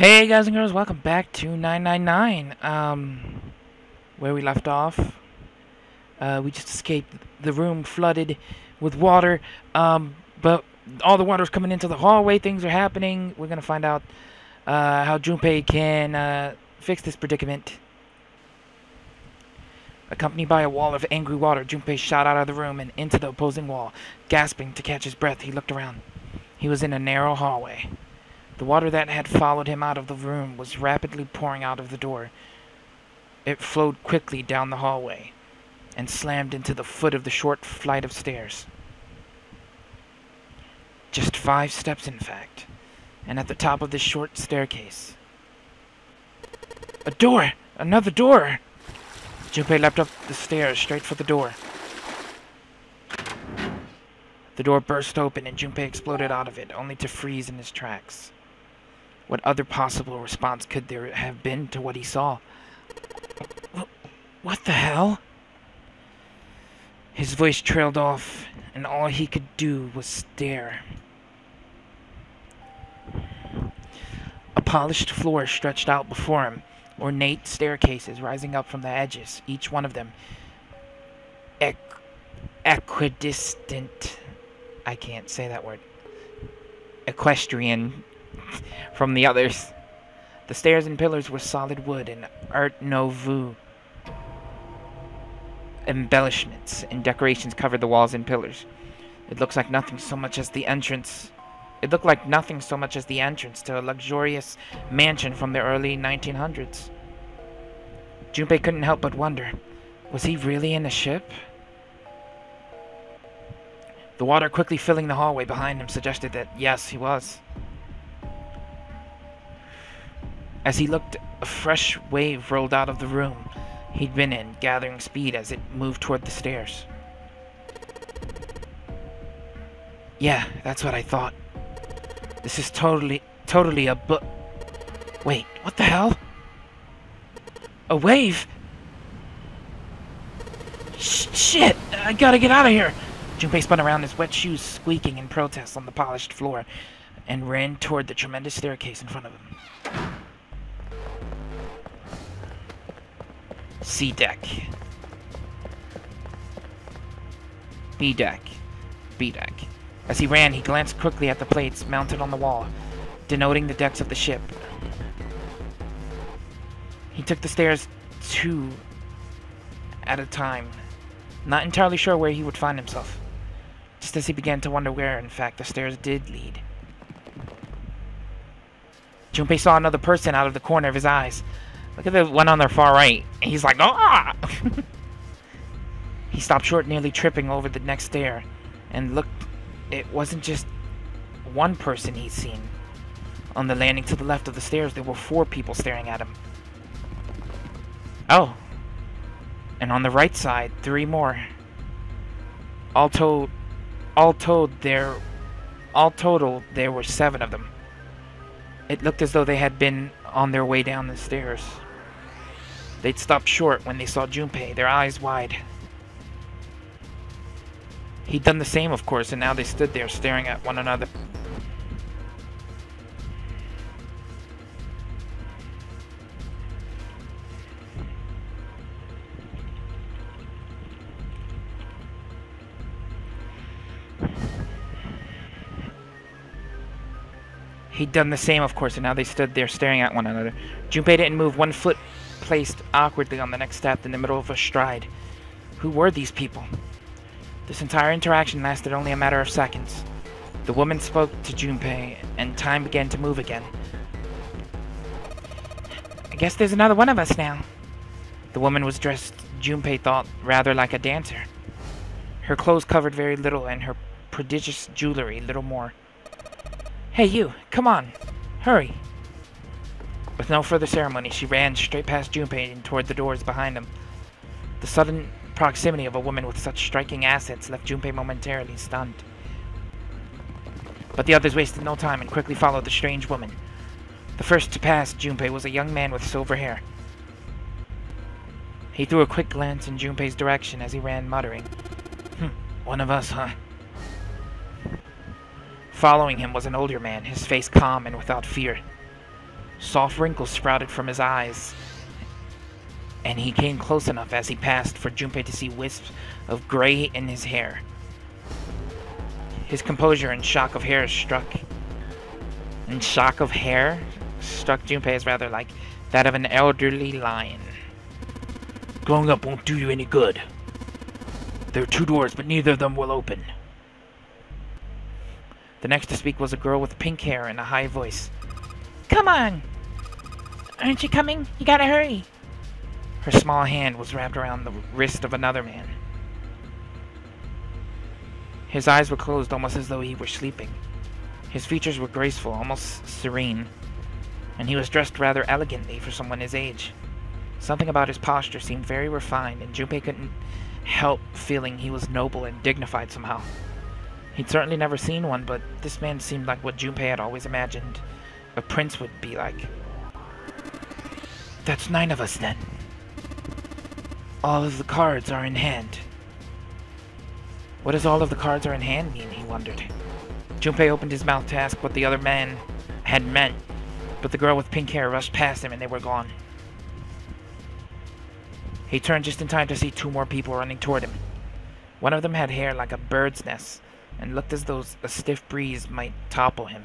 Hey guys and girls, welcome back to 999. Where we left off, we just escaped the room flooded with water, but all the water's coming into the hallway, things are happening. We're gonna find out how Junpei can fix this predicament. Accompanied by a wall of angry water, Junpei shot out of the room and into the opposing wall. Gasping to catch his breath, he looked around. He was in a narrow hallway. The water that had followed him out of the room was rapidly pouring out of the door. It flowed quickly down the hallway and slammed into the foot of the short flight of stairs. Just 5 steps, in fact, and at the top of this short staircase. A door! Another door! Junpei leapt up the stairs straight for the door. The door burst open and Junpei exploded out of it, only to freeze in his tracks. What other possible response could there have been to what he saw? What the hell? His voice trailed off, and all he could do was stare. A polished floor stretched out before him, ornate staircases rising up from the edges, each one of them equidistant. I can't say that word. Equestrian from the others. The stairs and pillars were solid wood and Art Nouveau embellishments and decorations covered the walls and pillars. It looked like nothing so much as the entrance to a luxurious mansion from the early 1900s. Junpei couldn't help but wonder, was he really in a ship? The water quickly filling the hallway behind him suggested that yes, he was. As he looked, a fresh wave rolled out of the room he'd been in, gathering speed as it moved toward the stairs. Yeah, that's what I thought. This is totally a Wait, what the hell? A wave? Shit! I gotta get out of here! Junpei spun around, his wet shoes squeaking in protest on the polished floor, and ran toward the tremendous staircase in front of him. C deck. B deck. B deck. As he ran, he glanced quickly at the plates mounted on the wall, denoting the decks of the ship. He took the stairs 2 at a time, not entirely sure where he would find himself, just as he began to wonder where, in fact, the stairs did lead. Junpei saw another person out of the corner of his eyes. Look at the one on their far right. He's like, ah! He stopped short, nearly tripping over the next stair, and looked. It wasn't just one person he'd seen. On the landing to the left of the stairs, there were 4 people staring at him. Oh. And on the right side, 3 more. All total, there were 7 of them. It looked as though they had been on their way down the stairs. They'd stopped short when they saw Junpei, their eyes wide. He'd done the same, of course, and now they stood there staring at one another. Junpei didn't move, one foot placed awkwardly on the next step in the middle of a stride. Who were these people? This entire interaction lasted only a matter of seconds. The woman spoke to Junpei, and time began to move again. I guess there's another one of us now. The woman was dressed, Junpei thought, rather like a dancer. Her clothes covered very little, and her prodigious jewelry little more. Hey you, come on, hurry. With no further ceremony, she ran straight past Junpei and toward the doors behind him. The sudden proximity of a woman with such striking assets left Junpei momentarily stunned. But the others wasted no time and quickly followed the strange woman. The first to pass Junpei was a young man with silver hair. He threw a quick glance in Junpei's direction as he ran, muttering, one of us, huh? Following him was an older man, his face calm and without fear. Soft wrinkles sprouted from his eyes, and he came close enough as he passed for Junpei to see wisps of gray in his hair. His composure and shock of hair struck Junpei as rather like that of an elderly lion. Going up won't do you any good. There are 2 doors, but neither of them will open. The next to speak was a girl with pink hair and a high voice. Come on! Aren't you coming? You gotta hurry! Her small hand was wrapped around the wrist of another man. His eyes were closed almost as though he were sleeping. His features were graceful, almost serene, and he was dressed rather elegantly for someone his age. Something about his posture seemed very refined, and Junpei couldn't help feeling he was noble and dignified somehow. He'd certainly never seen one, but this man seemed like what Junpei had always imagined a prince would be like. That's 9 of us, then. All of the cards are in hand. What does all of the cards are in hand mean, he wondered. Junpei opened his mouth to ask what the other man had meant, but the girl with pink hair rushed past him and they were gone. He turned just in time to see 2 more people running toward him. One of them had hair like a bird's nest and looked as though a stiff breeze might topple him.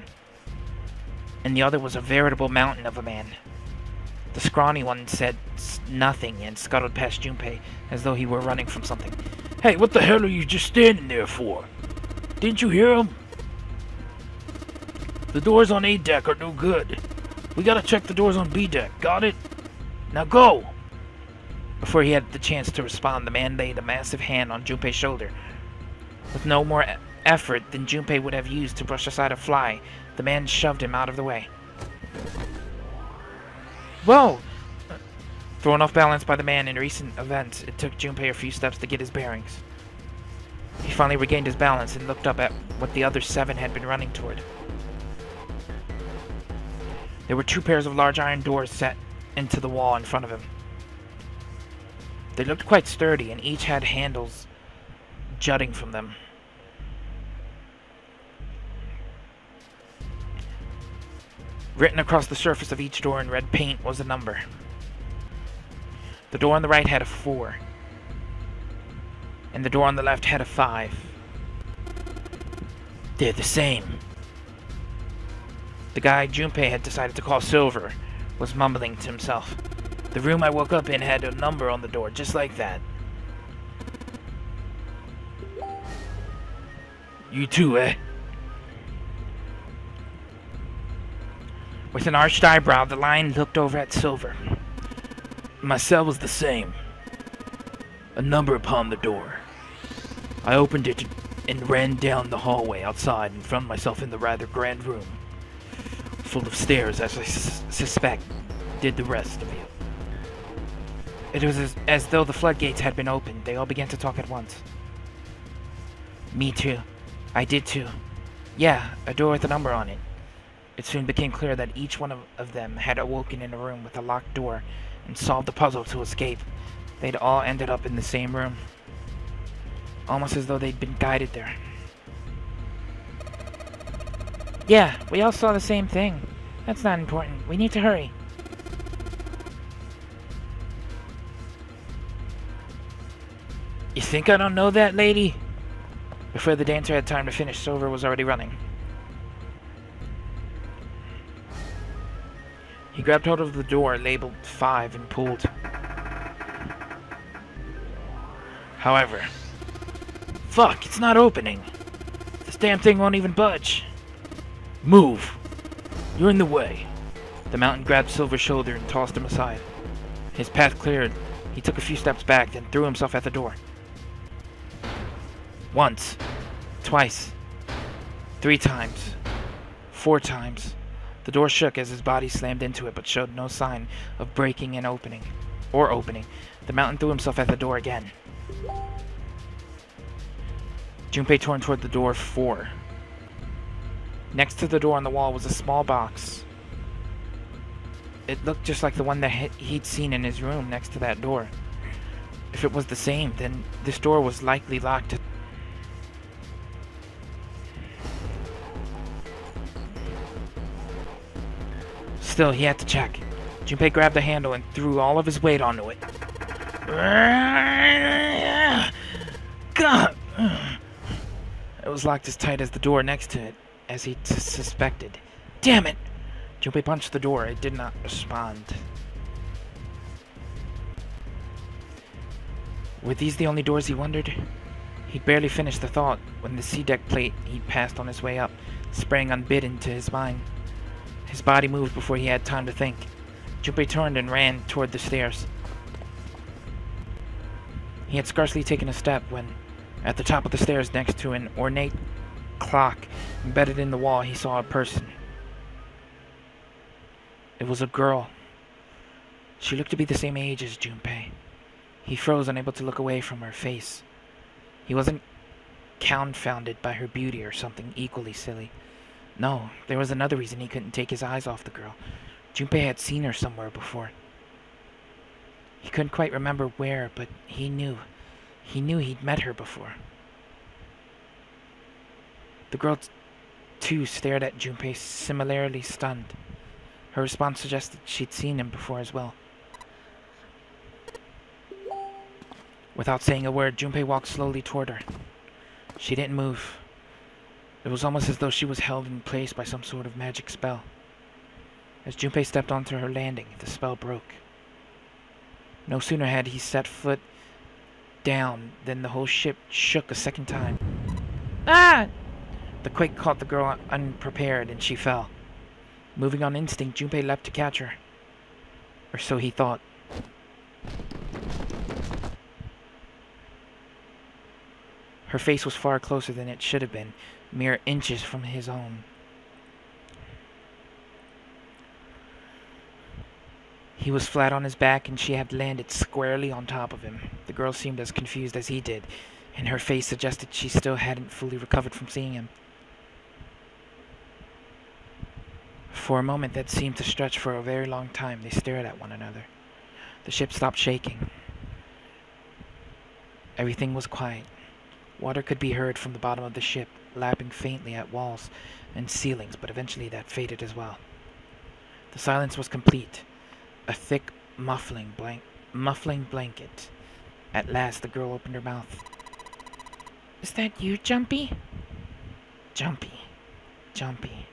And the other was a veritable mountain of a man. The scrawny one said nothing and scuttled past Junpei as though he were running from something. Hey, what the hell are you just standing there for? Didn't you hear him? The doors on A deck are no good. We gotta check the doors on B deck, got it? Now go! Before he had the chance to respond, the man laid a massive hand on Junpei's shoulder. With no more effort than Junpei would have used to brush aside a fly, the man shoved him out of the way. Whoa! Thrown off balance by the man in recent events, it took Junpei a few steps to get his bearings. He finally regained his balance and looked up at what the other 7 had been running toward. There were 2 pairs of large iron doors set into the wall in front of him. They looked quite sturdy, and each had handles jutting from them. Written across the surface of each door in red paint was a number. The door on the right had a 4, and the door on the left had a 5. They're the same. The guy Junpei had decided to call Silver was mumbling to himself. The room I woke up in had a number on the door, just like that. You too, eh? With an arched eyebrow, the lion looked over at Silver. My cell was the same. A number upon the door. I opened it and ran down the hallway outside and found myself in the rather grand room. Full of stairs, as I suspect, did the rest of you. It was as though the floodgates had been opened. They all began to talk at once. Me too. I did too. Yeah, a door with a number on it. It soon became clear that each one of them had awoken in a room with a locked door and solved the puzzle to escape. They'd all ended up in the same room. Almost as though they'd been guided there. Yeah, we all saw the same thing. That's not important. We need to hurry. You think I don't know that, lady? Before the dancer had time to finish, Silver was already running. He grabbed hold of the door labeled 5 and pulled. However, fuck, it's not opening. This damn thing won't even budge. Move. You're in the way. The mountain grabbed Silver's shoulder and tossed him aside. His path cleared. He took a few steps back, then threw himself at the door. Once. Twice. 3 times. 4 times. The door shook as his body slammed into it, but showed no sign of breaking and opening. Or opening. The mountain threw himself at the door again. Junpei turned toward the door 4. Next to the door on the wall was a small box. It looked just like the one that he'd seen in his room next to that door. If it was the same, then this door was likely locked. Still, he had to check. Junpei grabbed the handle and threw all of his weight onto it. God! It was locked as tight as the door next to it, as he suspected. Damn it! Junpei punched the door. It did not respond. Were these the only doors, he wondered? He'd barely finished the thought when the C-deck plate he'd passed on his way up sprang unbidden to his mind. His body moved before he had time to think. Junpei turned and ran toward the stairs. He had scarcely taken a step when, at the top of the stairs next to an ornate clock embedded in the wall, he saw a person. It was a girl. She looked to be the same age as Junpei. He froze, unable to look away from her face. He wasn't confounded by her beauty or something equally silly. No, there was another reason he couldn't take his eyes off the girl. Junpei had seen her somewhere before. He couldn't quite remember where, but he knew. He knew he'd met her before. The girl, too, stared at Junpei, similarly stunned. Her response suggested she'd seen him before as well. Without saying a word, Junpei walked slowly toward her. She didn't move. It was almost as though she was held in place by some sort of magic spell. As Junpei stepped onto her landing, the spell broke. No sooner had he set foot down than the whole ship shook a second time. Ah! The quake caught the girl unprepared, and she fell. Moving on instinct, Junpei leapt to catch her. Or so he thought. Her face was far closer than it should have been, mere inches from his own. He was flat on his back, and she had landed squarely on top of him. The girl seemed as confused as he did, and her face suggested she still hadn't fully recovered from seeing him. For a moment that seemed to stretch for a very long time, they stared at one another. The ship stopped shaking. Everything was quiet. Water could be heard from the bottom of the ship, lapping faintly at walls and ceilings, but eventually that faded as well. The silence was complete. A thick, muffling blanket. At last, the girl opened her mouth. "Is that you, Jumpy?" Jumpy. Jumpy.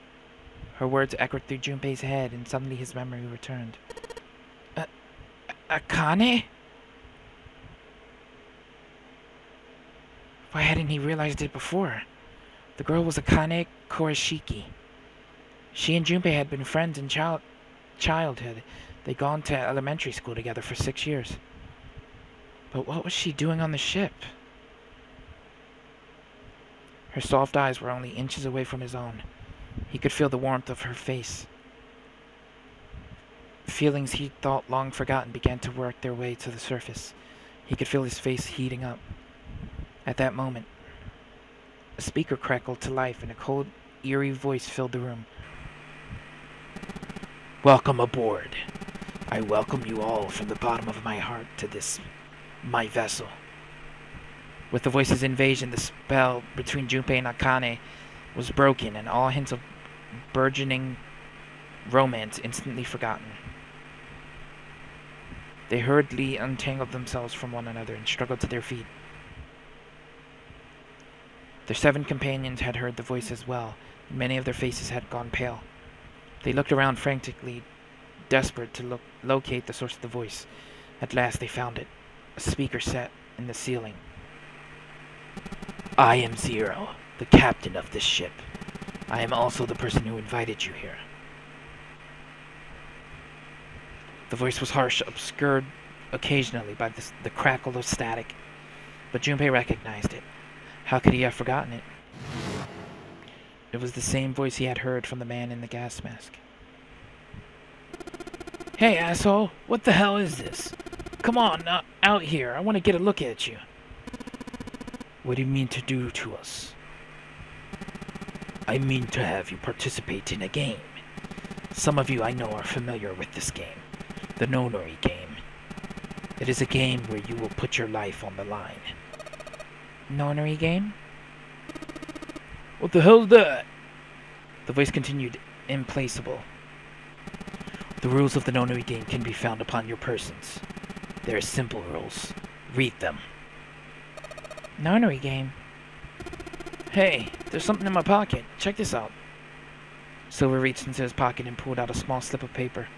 Her words echoed through Junpei's head, and suddenly his memory returned. Akane? Why hadn't he realized it before? The girl was Akane Korishiki. She and Junpei had been friends in childhood. They'd gone to elementary school together for 6 years. But what was she doing on the ship? Her soft eyes were only inches away from his own. He could feel the warmth of her face. Feelings he thought long forgotten began to work their way to the surface. He could feel his face heating up. At that moment, a speaker crackled to life and a cold, eerie voice filled the room. "Welcome aboard. I welcome you all from the bottom of my heart to this, my vessel." With the voice's invasion, the spell between Junpei and Akane was broken, and all hints of burgeoning romance instantly forgotten. They hurriedly untangled themselves from one another and struggled to their feet. Their 7 companions had heard the voice as well, and many of their faces had gone pale. They looked around frantically, desperate to locate the source of the voice. At last they found it, a speaker set in the ceiling. "I am Zero, the captain of this ship. I am also the person who invited you here." The voice was harsh, obscured occasionally by the crackle of static, but Junpei recognized it. How could he have forgotten it? It was the same voice he had heard from the man in the gas mask. "Hey, asshole! What the hell is this? Come on, out here. I want to get a look at you." "What do you mean to do to us?" "I mean to have you participate in a game. Some of you I know are familiar with this game, the Nonori game. It is a game where you will put your life on the line." "Nonori game?" "What the hell's that?" The voice continued, implacable. The rules of the nonary game can be found upon your persons. They are simple rules. Read them. Nonary game? Hey, there's something in my pocket. Check this out. Silver reached into his pocket and pulled out a small slip of paper.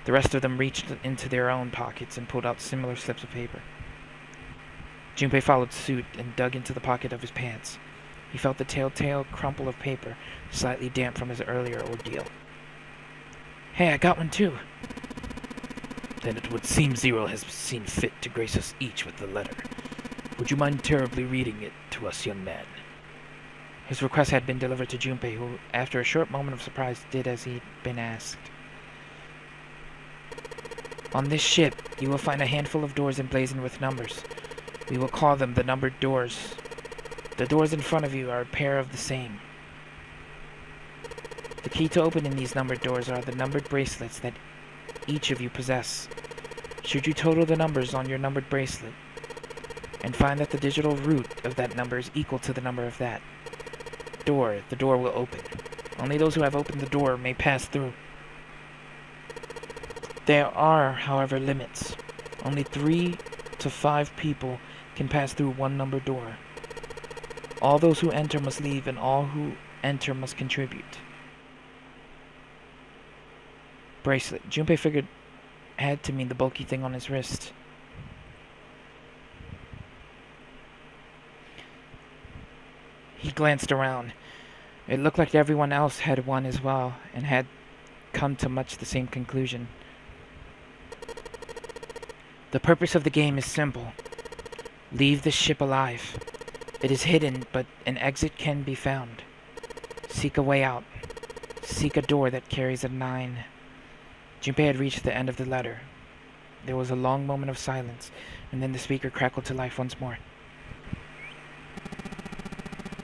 The rest of them reached into their own pockets and pulled out similar slips of paper. Junpei followed suit and dug into the pocket of his pants. He felt the telltale crumple of paper, slightly damp from his earlier ordeal. Hey, I got one too. Then it would seem Zero has seen fit to grace us each with the letter. Would you mind terribly reading it to us, young man? His request had been delivered to Junpei, who, after a short moment of surprise, did as he'd been asked. On this ship, you will find a handful of doors emblazoned with numbers. We will call them the numbered doors. The doors in front of you are a pair of the same. The key to opening these numbered doors are the numbered bracelets that each of you possess. Should you total the numbers on your numbered bracelet, and find that the digital root of that number is equal to the number of that door, the door will open. Only those who have opened the door may pass through. There are, however, limits. Only 3 to 5 people can pass through one numbered door. All those who enter must leave, and all who enter must contribute. Bracelet. Junpei figured had to mean the bulky thing on his wrist. He glanced around. It looked like everyone else had one as well, and had come to much the same conclusion. The purpose of the game is simple. Leave the ship alive. It is hidden, but an exit can be found. Seek a way out. Seek a door that carries a 9. Junpei had reached the end of the letter. There was a long moment of silence, and then the speaker crackled to life once more.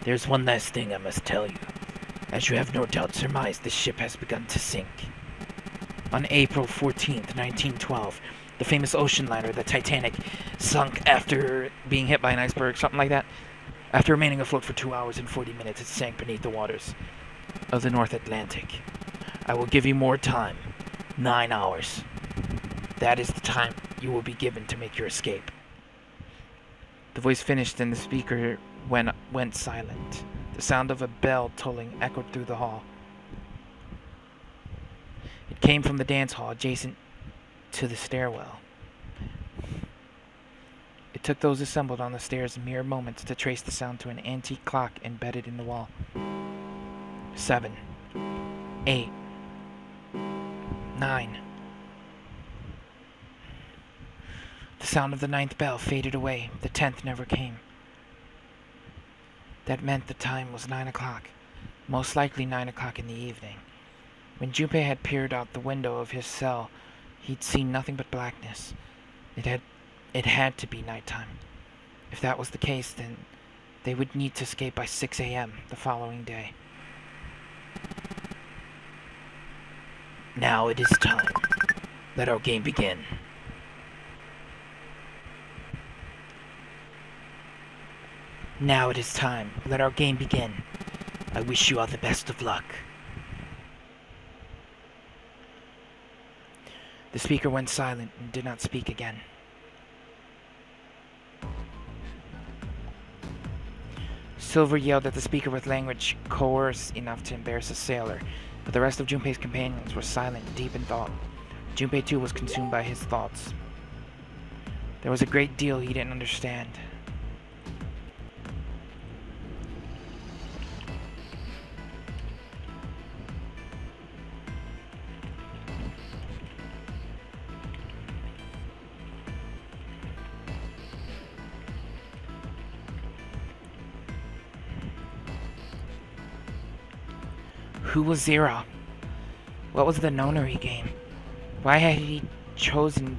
There's one last thing I must tell you. As you have no doubt surmised, this ship has begun to sink. On April 14th, 1912, the famous ocean liner, the Titanic, sunk after being hit by an iceberg, something like that. After remaining afloat for 2 hours and 40 minutes, it sank beneath the waters of the North Atlantic. I will give you more time. 9 hours. That is the time you will be given to make your escape. The voice finished and the speaker went silent. The sound of a bell tolling echoed through the hall. It came from the dance hall adjacent to the stairwell. It took those assembled on the stairs mere moments to trace the sound to an antique clock embedded in the wall. 7, 8, 9. The sound of the 9th bell faded away. The 10th never came. That meant the time was 9 o'clock, most likely 9 o'clock in the evening. When Junpei had peered out the window of his cell, he'd seen nothing but blackness. It had to be nighttime. If that was the case, then they would need to escape by 6 a.m. the following day. Now it is time. Let our game begin. Now it is time. Let our game begin. I wish you all the best of luck. The speaker went silent and did not speak again. Silver yelled at the speaker with language coarse enough to embarrass a sailor, but the rest of Junpei's companions were silent, deep in thought. Junpei too was consumed by his thoughts. There was a great deal he didn't understand. Who was Zero? What was the nonary game? Why had he chosen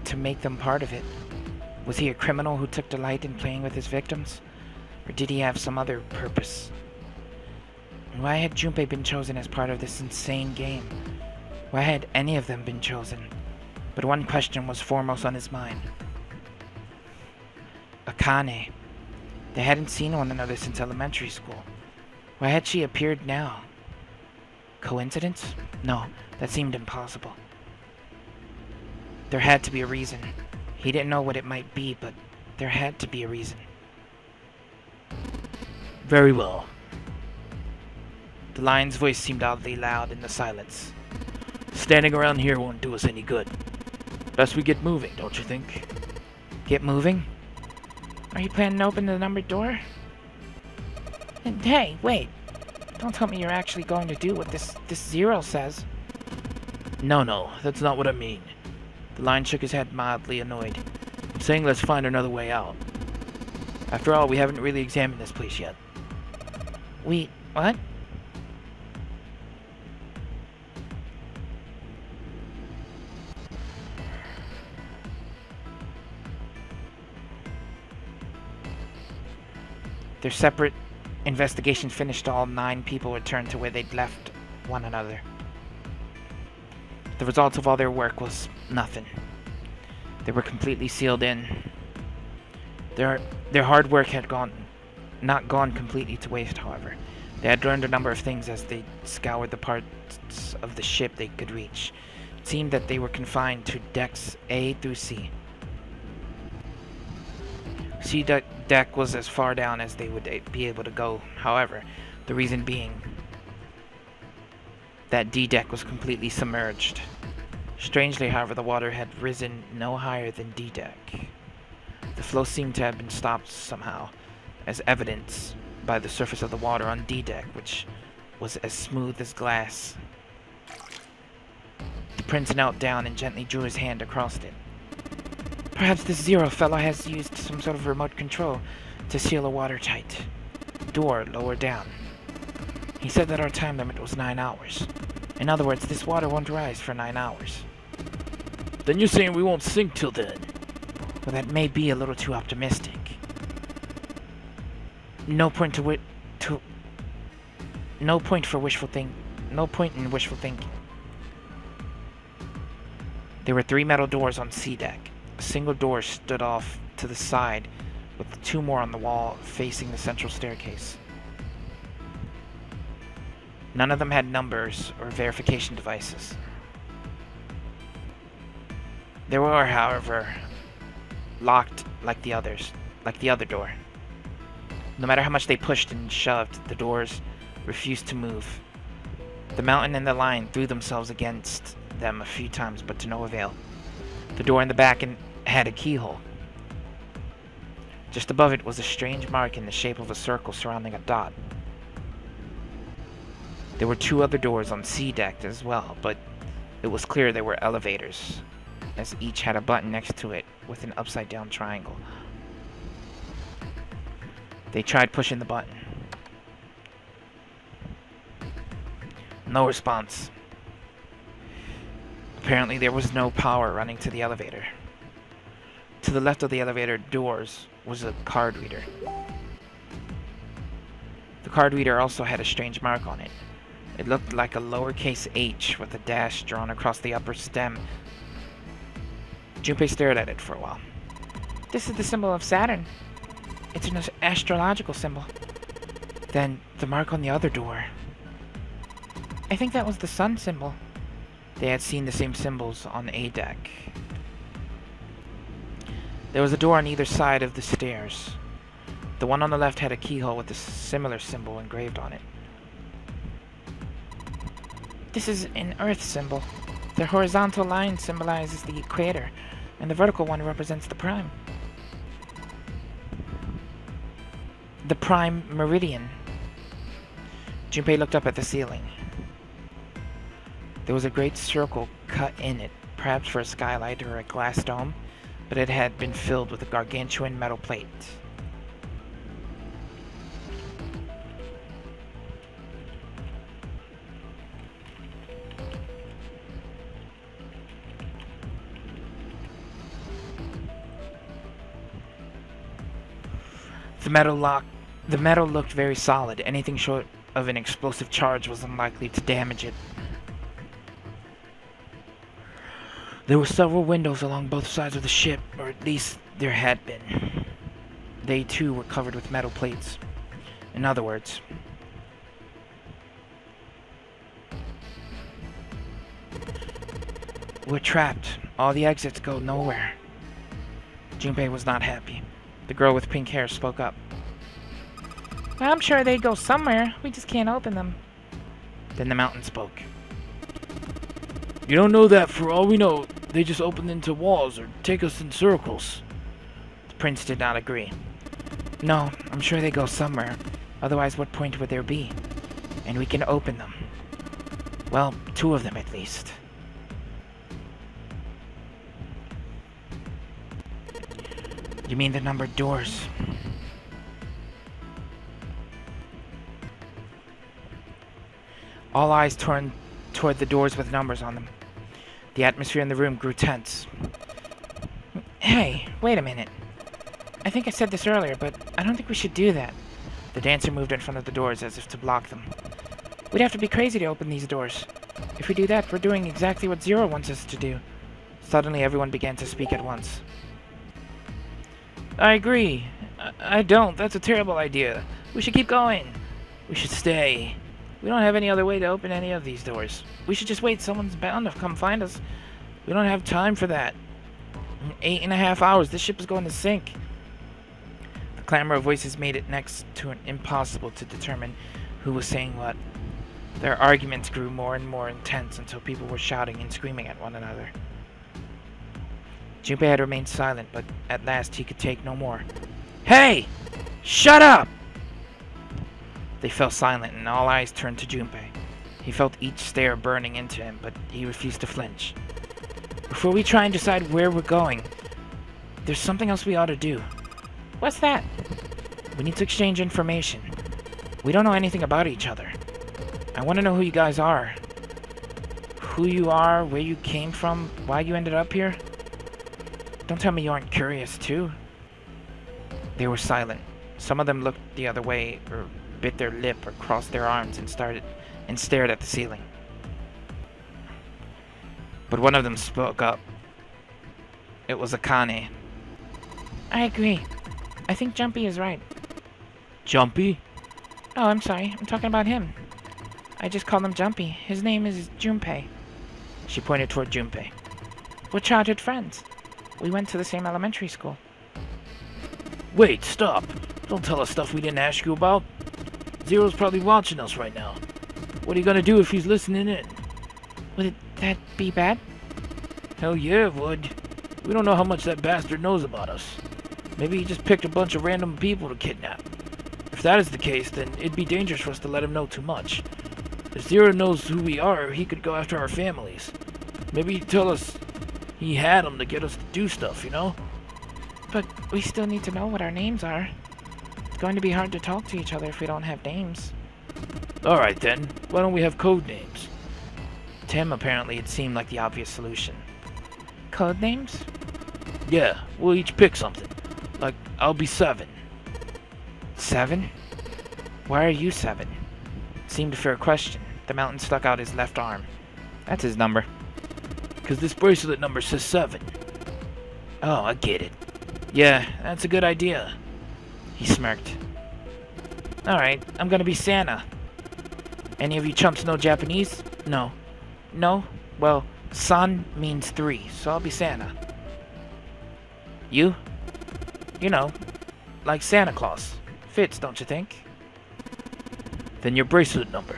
to make them part of it? Was he a criminal who took delight in playing with his victims? Or did he have some other purpose? And why had Junpei been chosen as part of this insane game? Why had any of them been chosen? But one question was foremost on his mind. Akane. They hadn't seen one another since elementary school. Why had she appeared now? Coincidence? No, that seemed impossible. There had to be a reason. He didn't know what it might be, but there had to be a reason. Very well. The lion's voice seemed oddly loud in the silence. Standing around here won't do us any good. Best we get moving, don't you think? Get moving? Are you planning to open the numbered door? And hey, wait. Don't tell me you're actually going to do what this zero says. No, that's not what I mean. The lion shook his head, mildly annoyed. I'm saying let's find another way out. After all, we haven't really examined this place yet. What? Their separate investigation finished, all 9 people returned to where they'd left one another. The result of all their work was nothing. They were completely sealed in. Their hard work had not gone completely to waste, however. They had learned a number of things as they scoured the parts of the ship they could reach. It seemed that they were confined to decks A through C. C deck was as far down as they would be able to go, however, the reason being that D deck was completely submerged. Strangely, however, the water had risen no higher than D deck. The flow seemed to have been stopped somehow, as evidenced by the surface of the water on D deck, which was as smooth as glass. The prince knelt down and gently drew his hand across it. Perhaps this zero fellow has used some sort of remote control to seal a watertight door lower down. He said that our time limit was 9 hours. In other words, this water won't rise for 9 hours. Then you're saying we won't sink till then? Well, that may be a little too optimistic. No point in wishful thinking. There were 3 metal doors on C deck. A single door stood off to the side, with 2 more on the wall facing the central staircase. None of them had numbers or verification devices. They were, however, locked like the other door. No matter how much they pushed and shoved, the doors refused to move. The mountain and the lion threw themselves against them a few times, but to no avail. The door in the back had a keyhole. Just above it was a strange mark in the shape of a circle surrounding a dot. There were 2 other doors on C deck as well, but it was clear they were elevators, as each had a button next to it with an upside-down triangle. They tried pushing the button. No response. Apparently there was no power running to the elevator. To the left of the elevator doors was a card reader. The card reader also had a strange mark on it. It looked like a lowercase h with a dash drawn across the upper stem. Junpei stared at it for a while. This is the symbol of Saturn. It's an astrological symbol. Then the mark on the other door. I think that was the sun symbol. They had seen the same symbols on A deck. There was a door on either side of the stairs. The one on the left had a keyhole with a similar symbol engraved on it. This is an Earth symbol. The horizontal line symbolizes the equator, and the vertical one represents the prime. The prime meridian. Junpei looked up at the ceiling. There was a great circle cut in it, perhaps for a skylight or a glass dome, but it had been filled with a gargantuan metal plate. The metal looked very solid. Anything short of an explosive charge was unlikely to damage it. There were several windows along both sides of the ship, or at least there had been. They too were covered with metal plates. In other words, We're trapped. All the exits go nowhere. Junpei was not happy. The girl with pink hair spoke up. Well, I'm sure they go somewhere. We just can't open them. Then the mountain spoke. You don't know that. For all we know, they just open into walls or take us in circles. The prince did not agree. No, I'm sure they go somewhere. Otherwise, what point would there be? And we can open them. Well, 2 of them at least. You mean the numbered doors? All eyes turned toward the doors with numbers on them. The atmosphere in the room grew tense. Hey, wait a minute. I think I said this earlier, but I don't think we should do that. The dancer moved in front of the doors as if to block them. We'd have to be crazy to open these doors. If we do that, we're doing exactly what Zero wants us to do. Suddenly, everyone began to speak at once. I agree. I don't. That's a terrible idea. We should keep going. We should stay. We don't have any other way to open any of these doors. We should just wait. Someone's bound to come find us. We don't have time for that. In 8.5 hours, this ship is going to sink. The clamor of voices made it next to impossible to determine who was saying what. Their arguments grew more and more intense until people were shouting and screaming at one another. Junpei had remained silent, but at last he could take no more. Hey! Shut up! They fell silent, and all eyes turned to Junpei. He felt each stare burning into him, but he refused to flinch. Before we try and decide where we're going, there's something else we ought to do. What's that? We need to exchange information. We don't know anything about each other. I want to know who you guys are. Who you are, where you came from, why you ended up here. Don't tell me you aren't curious, too. They were silent. Some of them looked the other way, or bit their lip, or crossed their arms and stared at the ceiling. But one of them spoke up. It was Akane. I agree. I think Jumpy is right. Jumpy? Oh, I'm sorry. I'm talking about him. I just call him Jumpy. His name is Junpei. She pointed toward Junpei. We're childhood friends. We went to the same elementary school. Wait, stop. Don't tell us stuff we didn't ask you about. Zero's probably watching us right now. What are you gonna do if he's listening in? Would that be bad? Hell yeah, it would. We don't know how much that bastard knows about us. Maybe he just picked a bunch of random people to kidnap. If that is the case, then it'd be dangerous for us to let him know too much. If Zero knows who we are, he could go after our families. Maybe he'd tell us he had them to get us to do stuff, you know? But we still need to know what our names are. It's going to be hard to talk to each other if we don't have names. Alright then, why don't we have code names? To him, apparently, it seemed like the obvious solution. Code names? Yeah, we'll each pick something. Like, I'll be 7. 7? Why are you 7? It seemed a fair question. The mountain stuck out his left arm. That's his number. Because this bracelet number says 7. Oh, I get it. Yeah, that's a good idea. He smirked. Alright, I'm gonna be Santa. Any of you chumps know Japanese? No. No? Well, San means 3, so I'll be Santa. You? You know, like Santa Claus. Fits, don't you think? Then your bracelet number.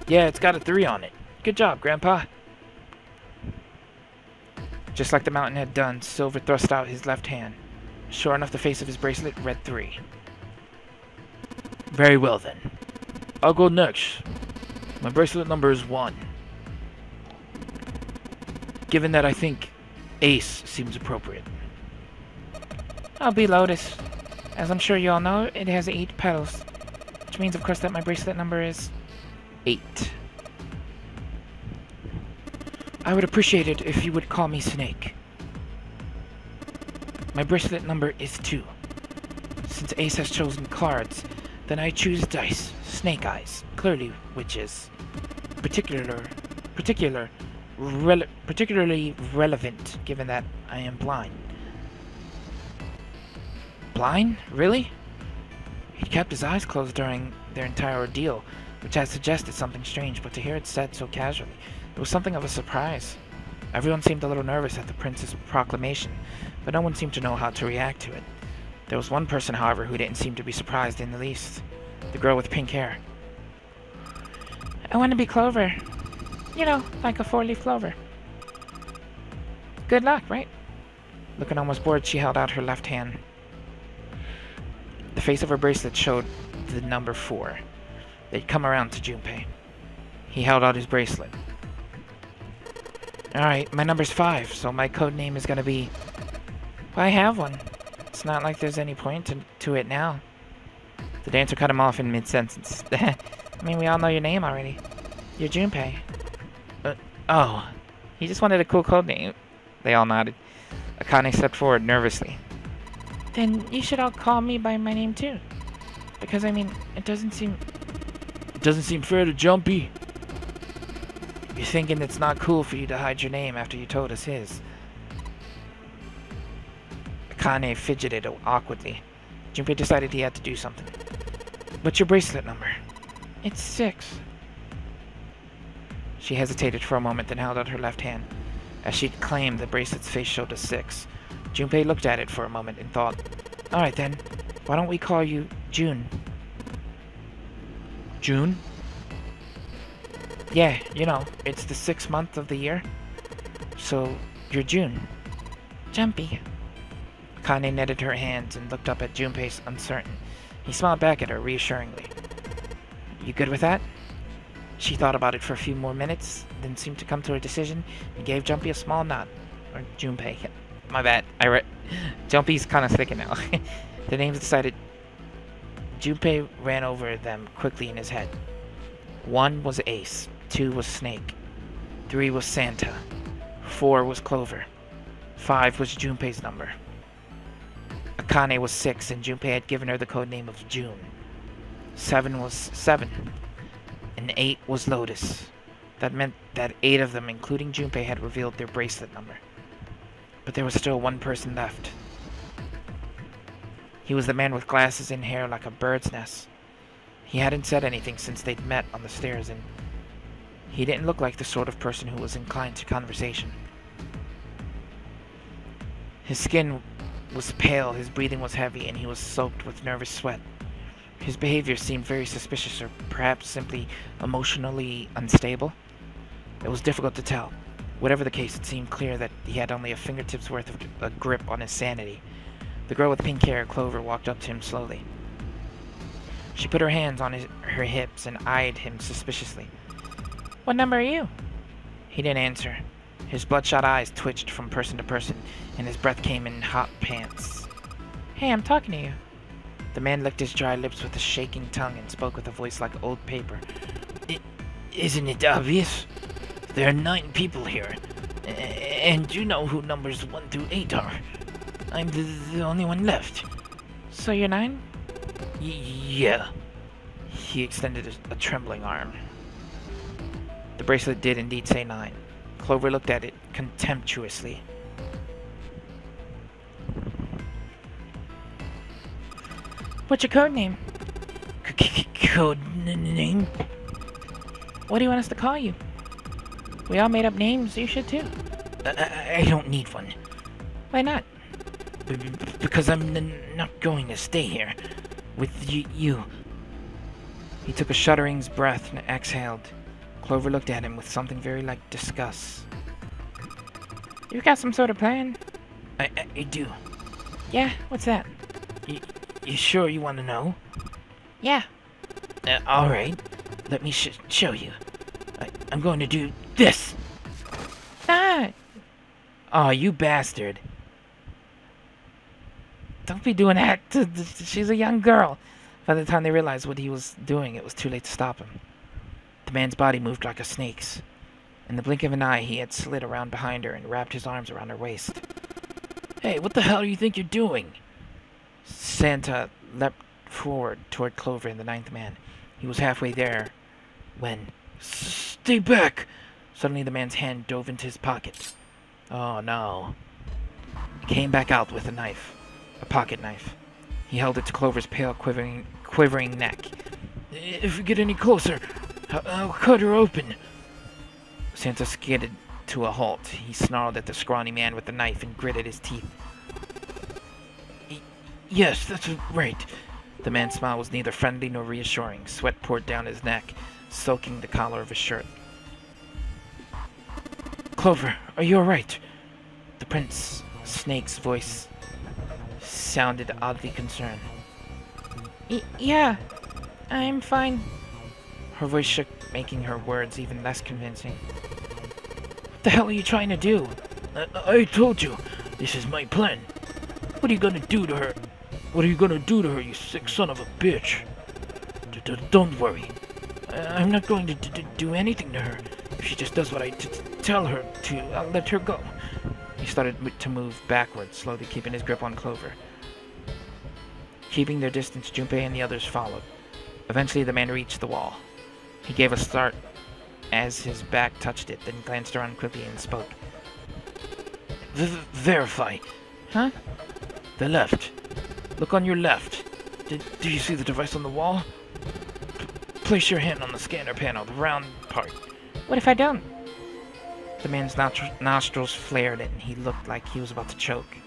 Yeah, it's got a 3 on it. Good job, Grandpa. Just like the mountain had done, Silver thrust out his left hand. Sure enough, the face of his bracelet read 3. Very well then. I'll go next. My bracelet number is 1. Given that I think Ace seems appropriate. I'll be Lotus. As I'm sure you all know, it has 8 petals. Which means, of course, that my bracelet number is 8. I would appreciate it if you would call me Snake. My bracelet number is 2. Since Ace has chosen cards, then I choose dice, snake eyes, clearly which is particularly relevant given that I am blind. Blind? Really? He kept his eyes closed during their entire ordeal, which had suggested something strange, but to hear it said so casually, it was something of a surprise. Everyone seemed a little nervous at the prince's proclamation, but no one seemed to know how to react to it. There was one person, however, who didn't seem to be surprised in the least. The girl with pink hair. I want to be Clover. You know, like a four-leaf clover. Good luck, right? Looking almost bored, she held out her left hand. The face of her bracelet showed the number 4. They'd come around to Junpei. He held out his bracelet. Alright, my number's 5, so my code name is gonna be... Well, I have one. It's not like there's any point to it now. The dancer cut him off in mid-sentence. I mean, we all know your name already. You're Junpei. Oh. He just wanted a cool code name. They all nodded. Akane stepped forward nervously. Then you should all call me by my name too. Because, I mean, it doesn't seem fair to Jumpy. You're thinking it's not cool for you to hide your name after you told us his. Akane fidgeted awkwardly. Junpei decided he had to do something. What's your bracelet number? It's 6. She hesitated for a moment, then held out her left hand. As she'd claimed, the bracelet's face showed a 6. Junpei looked at it for a moment and thought, Alright then, why don't we call you June? June? Yeah, you know, it's the 6th month of the year. So, you're June. Jumpy. Akane netted her hands and looked up at Junpei, uncertain. He smiled back at her reassuringly. You good with that? She thought about it for a few more minutes, then seemed to come to a decision and gave Jumpy a small nod. Or Junpei. My bad. Jumpy's kind of thinking now. The names decided. Junpei ran over them quickly in his head. 1 was Ace. 2 was Snake. 3 was Santa. 4 was Clover. 5 was Junpei's number. Akane was 6, and Junpei had given her the code name of June. 7 was 7. And 8 was Lotus. That meant that 8 of them, including Junpei, had revealed their bracelet number. But there was still one person left. He was the man with glasses and hair like a bird's nest. He hadn't said anything since they'd met on the stairs, and he didn't look like the sort of person who was inclined to conversation. His skin was pale, his breathing was heavy, and he was soaked with nervous sweat. His behavior seemed very suspicious, or perhaps simply emotionally unstable. It was difficult to tell. Whatever the case, it seemed clear that he had only a fingertip's worth of a grip on his sanity. The girl with pink hair, Clover, walked up to him slowly. She put her hands on her hips and eyed him suspiciously. What number are you? He didn't answer. His bloodshot eyes twitched from person to person, and his breath came in hot pants. Hey, I'm talking to you. The man licked his dry lips with a shaking tongue and spoke with a voice like old paper. Isn't it obvious? There are 9 people here, and you know who numbers 1 through 8 are. I'm the only one left. So you're 9? Yeah. He extended a trembling arm. The bracelet did indeed say 9. Clover looked at it contemptuously. What's your code name? Code name? What do you want us to call you? We all made up names, you should too. I don't need one. Why not? Because I'm not going to stay here with you. He took a shuddering breath and exhaled. Clover looked at him with something very like disgust. You got some sort of plan? I do. Yeah? What's that? You sure you want to know? Yeah. Alright. Let me show you. I'm going to do this! Ah! Aw, you bastard. Don't be doing that. She's a young girl. By the time they realized what he was doing, it was too late to stop him. The man's body moved like a snake's. In the blink of an eye, he had slid around behind her and wrapped his arms around her waist. Hey, what the hell do you think you're doing? Santa leapt forward toward Clover and the 9th man. He was halfway there when... Stay back! Suddenly the man's hand dove into his pocket. Oh no. He came back out with a knife. A pocket knife. He held it to Clover's pale, quivering neck. If we get any closer, I'll cut her open. Santa skidded to a halt. He snarled at the scrawny man with the knife and gritted his teeth. Yes, that's right. The man's smile was neither friendly nor reassuring. Sweat poured down his neck, soaking the collar of his shirt. Clover, are you alright? The Prince Snake's voice sounded oddly concerned. Yeah, I'm fine. Her voice shook, making her words even less convincing. What the hell are you trying to do? I told you, this is my plan. What are you gonna do to her? What are you gonna do to her, you sick son of a bitch? Don't worry. I'm not going to do anything to her. If she just does what I tell her to, I'll let her go. He started to move backwards, slowly keeping his grip on Clover. Keeping their distance, Junpei and the others followed. Eventually, the man reached the wall. He gave a start as his back touched it, then glanced around quickly and spoke. Verify. Huh? The left. Look on your left. Do you see the device on the wall? Place your hand on the scanner panel, the round part. What if I don't? The man's nostrils flared and he looked like he was about to choke.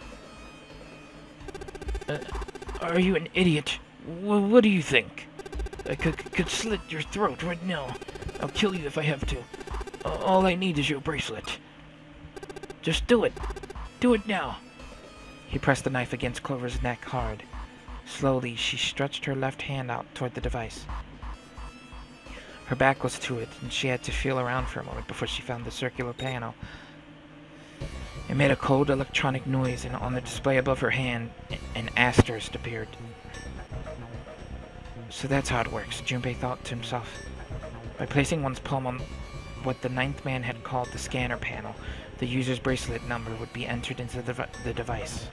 Are you an idiot? What do you think? I could slit your throat right now. I'll kill you if I have to. All I need is your bracelet. Just do it. Do it now. He pressed the knife against Clover's neck hard. Slowly, she stretched her left hand out toward the device. Her back was to it, and she had to feel around for a moment before she found the circular panel. It made a cold electronic noise, and on the display above her hand, an asterisk appeared. So that's how it works, Junpei thought to himself. By placing one's palm on what the ninth man had called the scanner panel, the user's bracelet number would be entered into the device.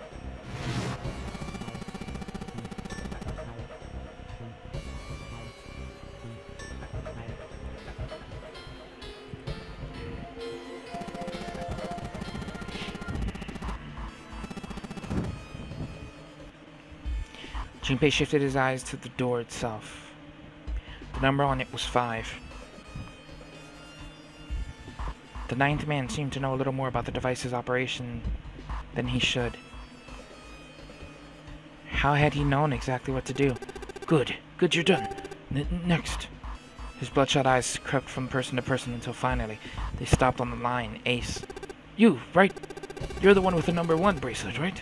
Junpei shifted his eyes to the door itself. The number on it was 5. The ninth man seemed to know a little more about the device's operation than he should. How had he known exactly what to do? Good, you're done. Next. His bloodshot eyes crept from person to person until finally they stopped on the line, Ace. You, right? You're the one with the number 1 bracelet, right?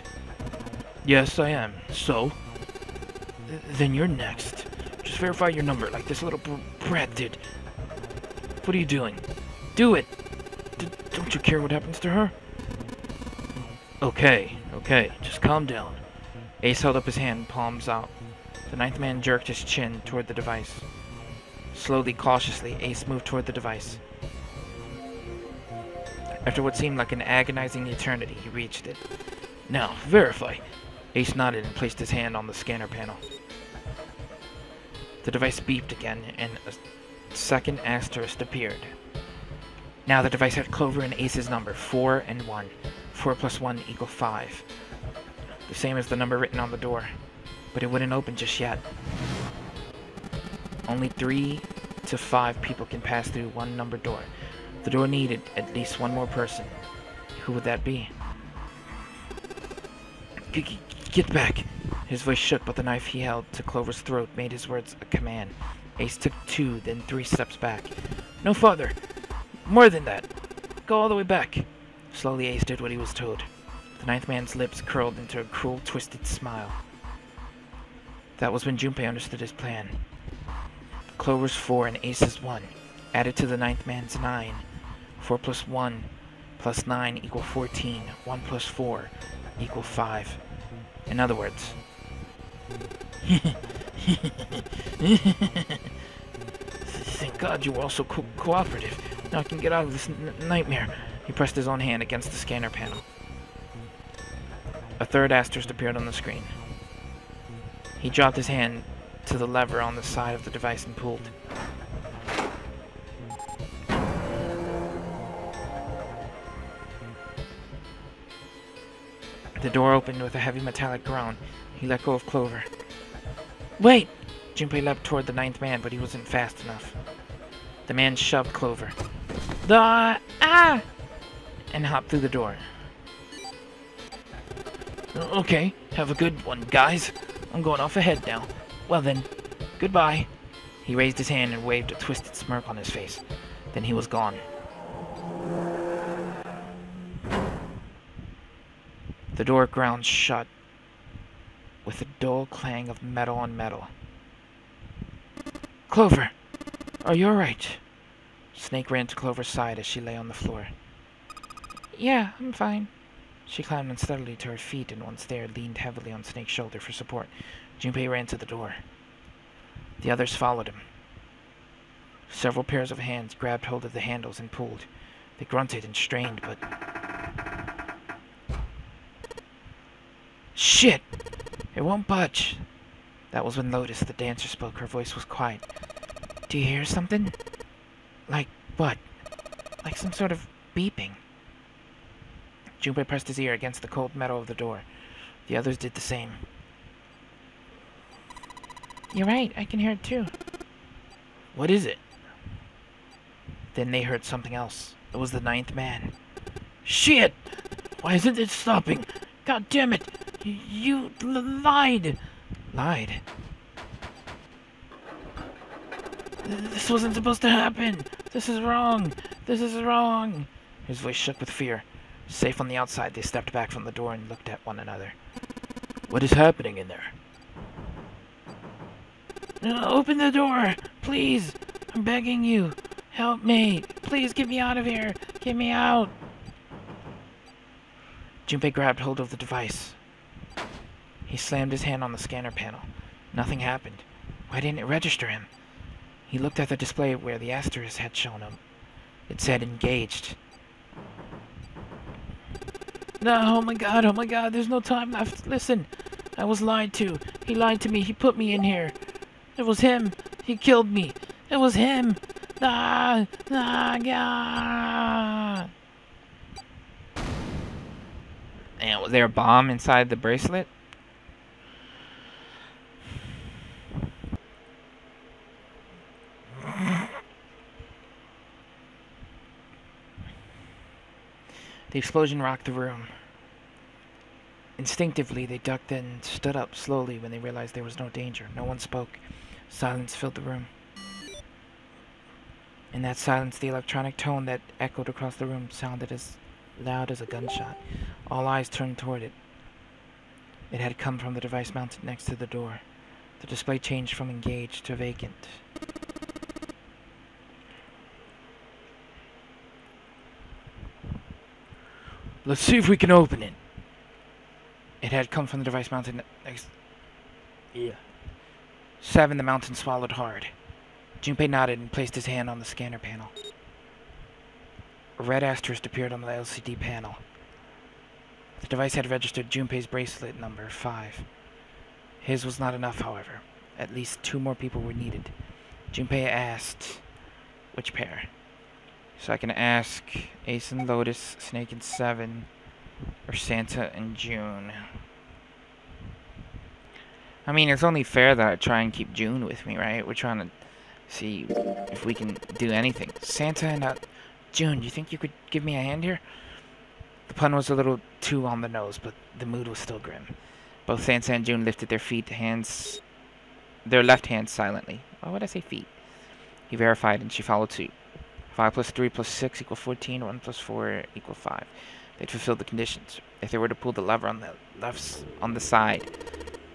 Yes, I am. So? Then you're next. Just verify your number like this little brat did. What are you doing? Do it! Don't you care what happens to her? Okay, just calm down. Ace held up his hand, palms out. The ninth man jerked his chin toward the device. Slowly, cautiously, Ace moved toward the device. After what seemed like an agonizing eternity, he reached it. Now, verify. Ace nodded and placed his hand on the scanner panel. The device beeped again, and a second asterisk appeared. Now the device had Clover and Ace's number, 4 and 1. 4 plus 1 equal 5. The same as the number written on the door. But it wouldn't open just yet. Only 3 to 5 people can pass through one numbered door. The door needed at least one more person. Who would that be? Get back! His voice shook, but the knife he held to Clover's throat made his words a command. Ace took 2, then 3 steps back. No farther! More than that! Go all the way back! Slowly, Ace did what he was told. The ninth man's lips curled into a cruel, twisted smile. That was when Junpei understood his plan. Clover's 4 and Ace's 1, added to the ninth man's 9. 4 plus 1 plus 9 equal 14. 1 plus 4 equal 5. In other words... Thank God you were also cooperative. Now I can get out of this nightmare. He pressed his own hand against the scanner panel. A third asterisk appeared on the screen. He dropped his hand to the lever on the side of the device and pulled. The door opened with a heavy metallic groan. He let go of Clover. Wait! Junpei leapt toward the ninth man, but he wasn't fast enough. The man shoved Clover. and hopped through the door. Okay, have a good one, guys. I'm going off ahead now. Well then, goodbye. He raised his hand and waved a twisted smirk on his face. Then he was gone. The door ground shut with a dull clang of metal on metal. Clover, are you alright? Snake ran to Clover's side as she lay on the floor. Yeah, I'm fine. She climbed unsteadily to her feet and once there leaned heavily on Snake's shoulder for support. Junpei ran to the door. The others followed him. Several pairs of hands grabbed hold of the handles and pulled. They grunted and strained, but... Shit! It won't budge. That was when Lotus, the dancer, spoke. Her voice was quiet. Do you hear something? Like what? Like some sort of beeping. Junpei pressed his ear against the cold metal of the door. The others did the same. You're right, I can hear it too. What is it? Then they heard something else. It was the ninth man. Shit! Why isn't it stopping? God damn it! You lied! Lied? This wasn't supposed to happen! This is wrong! This is wrong! His voice shook with fear. Safe on the outside, they stepped back from the door and looked at one another. What is happening in there? Open the door! Please! I'm begging you! Help me! Please get me out of here! Get me out! Junpei grabbed hold of the device. He slammed his hand on the scanner panel. Nothing happened. Why didn't it register him? He looked at the display where the asterisk had shown him. It said engaged. No, oh my god, there's no time left. Listen, I was lied to. He lied to me, he put me in here. It was him. He killed me. It was him. Ah, And was there a bomb inside the bracelet? The explosion rocked the room. Instinctively, they ducked and stood up slowly when they realized there was no danger. No one spoke. Silence filled the room. In that silence, the electronic tone that echoed across the room sounded as loud as a gunshot. All eyes turned toward it. It had come from the device mounted next to the door. The display changed from engaged to vacant. Let's see if we can open it. It had come from the device mounted next... Yeah. 7, the mountain swallowed hard. Junpei nodded and placed his hand on the scanner panel. A red asterisk appeared on the LCD panel. The device had registered Junpei's bracelet number 5. His was not enough, however. At least 2 more people were needed. Junpei asked, which pair? So I can ask Ace and Lotus, Snake and 7, or Santa and June. I mean, it's only fair that I try and keep June with me, right? We're trying to see if we can do anything. Santa and June, do you think you could give me a hand here? The pun was a little too on the nose, but the mood was still grim. Both Santa and June lifted their left hands silently. Why would I say feet? He verified and she followed suit. 5 plus 3 plus 6 equals 14. 1 plus 4 equals 5. They'd fulfilled the conditions. If they were to pull the lever on the side.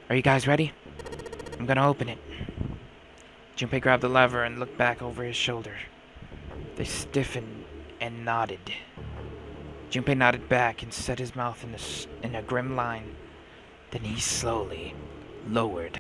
Are you guys ready? I'm gonna open it. Junpei grabbed the lever and looked back over his shoulder. They stiffened and nodded. Junpei nodded back and set his mouth in a grim line. Then he slowly lowered.